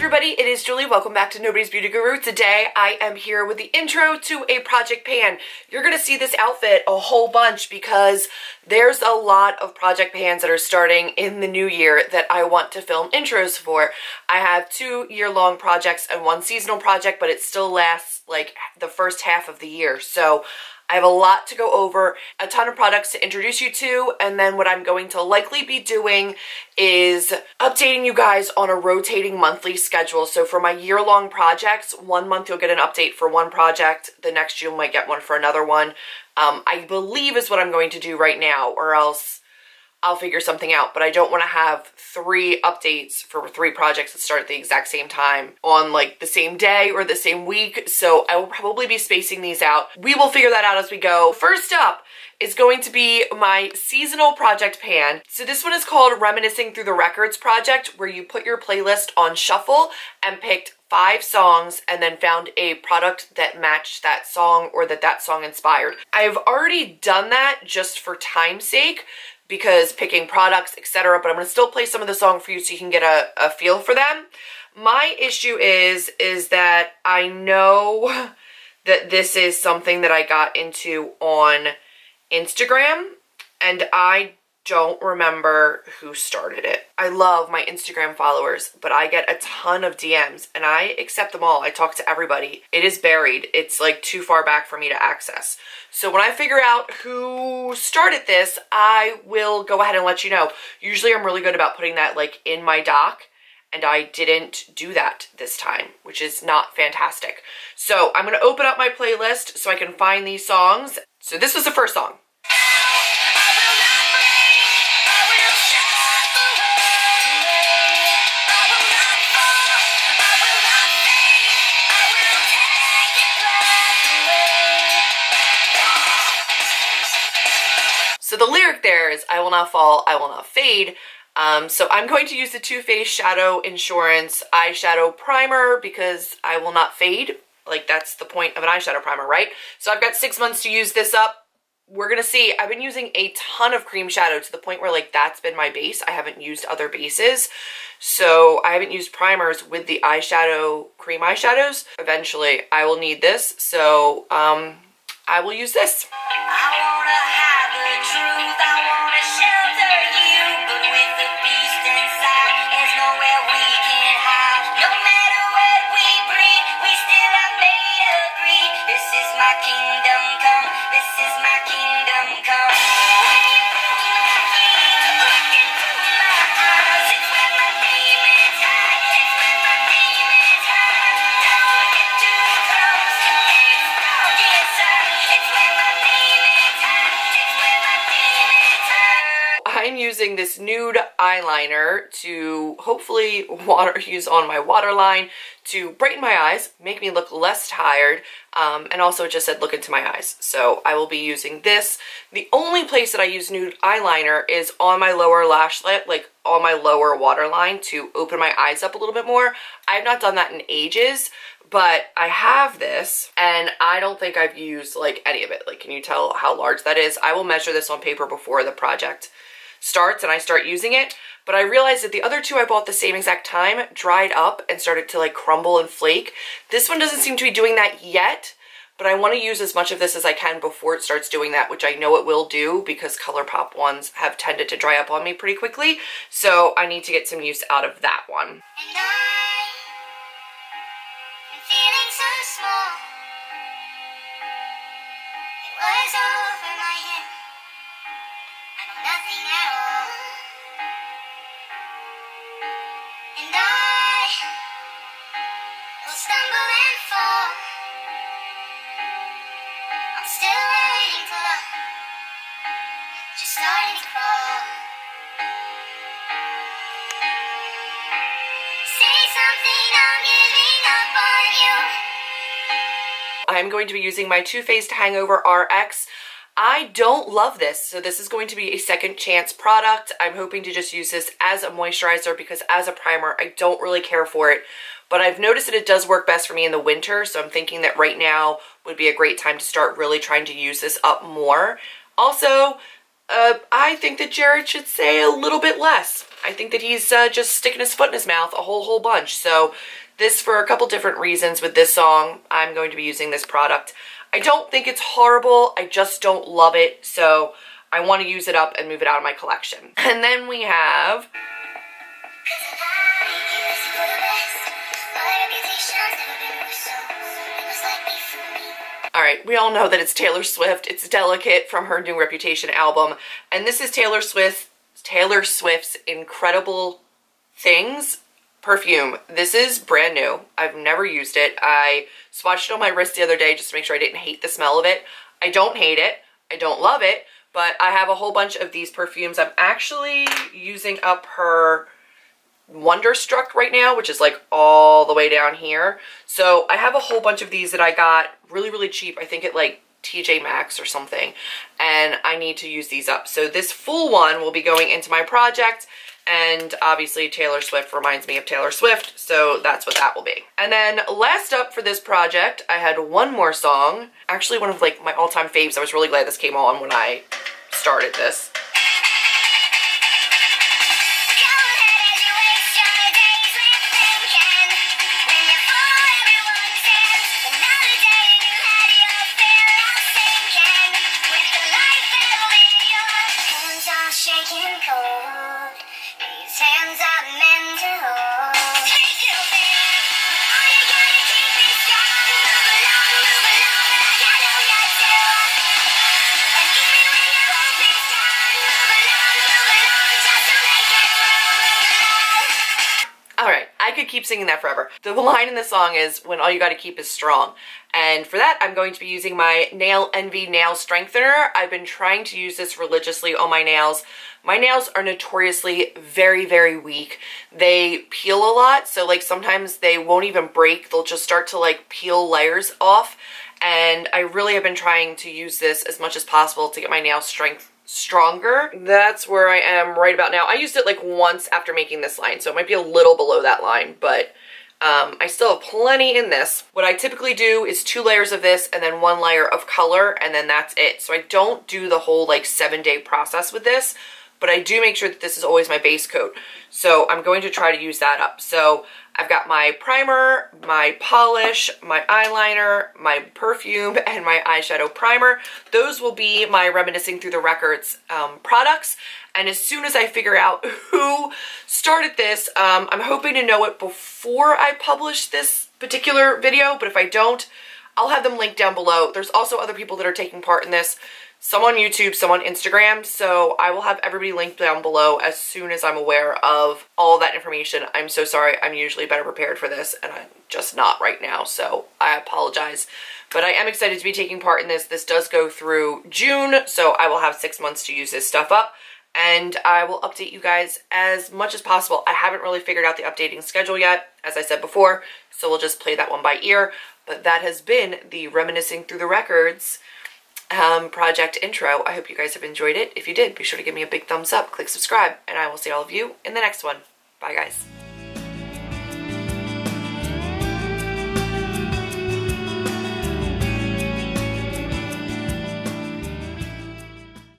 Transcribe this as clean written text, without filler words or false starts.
everybody, it is Julie. Welcome back to Nobody's Beauty Guru. Today I am here with the intro to a project pan. You're going to see this outfit a whole bunch because there's a lot of project pans that are starting in the new year that I want to film intros for. I have 2 year-long projects and 1 seasonal project, but it still lasts like the first half of the year. So I have a lot to go over, a ton of products to introduce you to, and then what I'm going to likely be doing is updating you guys on a rotating monthly schedule. So for my year-long projects, 1 month you'll get an update for one project, the next you might get one for another one. I believe is what I'm going to do right now, or else I'll figure something out, but I don't want to have 3 updates for 3 projects that start at the exact same time on like the same day or the same week, so I will probably be spacing these out. We will figure that out as we go. First up is going to be my seasonal project pan. So this one is called Reminiscing Through the Records project, where you put your playlist on shuffle and picked 5 songs and then found a product that matched that song or that song inspired. I've already done that just for time's sake, because picking products, etc., but I'm going to still play some of the song for you so you can get a feel for them. My issue is that I know that this is something that I got into on Instagram, and I don't remember who started it. I love my Instagram followers, but I get a ton of DMs, and I accept them all. I talk to everybody. It is buried. It's like too far back for me to access. So when I figure out who started this, I will go ahead and let you know. Usually I'm really good about putting that like in my doc, and I didn't do that this time, which is not fantastic. So I'm gonna open up my playlist so I can find these songs. So this was the first song. So the lyric there is, I will not fall, I will not fade. So I'm going to use the Too Faced Shadow Insurance Eyeshadow Primer because I will not fade. Like, that's the point of an eyeshadow primer, right? So I've got 6 months to use this up. We're gonna see. I've been using a ton of cream shadow to the point where like that's been my base. I haven't used other bases. So I haven't used primers with the eyeshadow, cream eyeshadows. Eventually I will need this. So I will use this. I wanna hide the truth, I wanna shelter you, but with the beast inside, there's nowhere we can hide. No matter what we breed, we still are made of greed. This is my kingdom come, this is my kingdom come. Look into my eyes, it's where my demons hide, it's where my demons hide. Don't get too close, it's dark inside, it's where my demons hide, it's where my demons hide. I'm using this nude eyeliner to hopefully use on my waterline to brighten my eyes, make me look less tired, and also it just said look into my eyes. So I will be using this. The only place that I use nude eyeliner is on my lower lash lip, like on my lower waterline, to open my eyes up a little bit more. I've not done that in ages, but I have this, and I don't think I've used like any of it. Like, can you tell how large that is? I will measure this on paper before the project starts and I start using it. But I realized that the other 2 I bought the same exact time dried up and started to like crumble and flake. This one doesn't seem to be doing that yet, but I want to use as much of this as I can before it starts doing that, which I know it will do because ColourPop ones have tended to dry up on me pretty quickly. So I need to get some use out of that one. And I'm feeling so small. It was over my head. I know nothing at all. And I will stumble and fall. I'm still learning to love, just starting to crawl. Say something, I'm giving up on you. I'm going to be using my Too Faced Hangover RX. I don't love this, so this is going to be a second chance product. I'm hoping to just use this as a moisturizer because as a primer, I don't really care for it. But I've noticed that it does work best for me in the winter, so I'm thinking that right now would be a great time to start really trying to use this up more. Also, I think that Jared should say a little bit less. I think that he's just sticking his foot in his mouth a whole bunch. So this, for a couple different reasons with this song, I'm going to be using this product. I don't think it's horrible, I just don't love it, so I want to use it up and move it out of my collection. And then we have... Alright, we all know that it's Taylor Swift. It's Delicate from her new Reputation album. And this is Taylor Swift's Incredible Things Perfume. This is brand new. I've never used it. I swatched it on my wrist the other day just to make sure I didn't hate the smell of it. I don't hate it. I don't love it. But I have a whole bunch of these perfumes. I'm actually using up her Wonderstruck right now, which is like all the way down here. So I have a whole bunch of these that I got really cheap. I think at like TJ Maxx or something, and I need to use these up. So this full one will be going into my project, and obviously Taylor Swift reminds me of Taylor Swift, so that's what that will be. And then last up for this project, I had one more song, actually one of like my all-time faves. I was really glad this came on when I started this. I could keep singing that forever. The line in the song is, when all you gotta keep is strong. And for that, I'm going to be using my Nail Envy Nail Strengthener. I've been trying to use this religiously on my nails. My nails are notoriously very weak. They peel a lot, so like sometimes they won't even break. They'll just start to like peel layers off. And I really have been trying to use this as much as possible to get my nail strength stronger. That's where I am right about now. I used it like once after making this line, so it might be a little below that line, but I still have plenty in this. What I typically do is 2 layers of this and then 1 layer of color, and then that's it. So I don't do the whole like 7-day process with this, but I do make sure that this is always my base coat. So I'm going to try to use that up. So I've got my primer, my polish, my eyeliner, my perfume, and my eyeshadow primer. Those will be my Reminiscing Through the Records products. And as soon as I figure out who started this, I'm hoping to know it before I publish this particular video, but if I don't, I'll have them linked down below. There's also other people that are taking part in this. Some on YouTube, some on Instagram, so I will have everybody linked down below as soon as I'm aware of all that information. I'm so sorry, I'm usually better prepared for this, and I'm just not right now, so I apologize. But I am excited to be taking part in this. This does go through June, so I will have 6 months to use this stuff up, and I will update you guys as much as possible. I haven't really figured out the updating schedule yet, as I said before, so we'll just play that one by ear. But that has been the Reminiscing Through the Records project intro. I hope you guys have enjoyed it. If you did, be sure to give me a big thumbs up, click subscribe, and I will see all of you in the next one. Bye guys.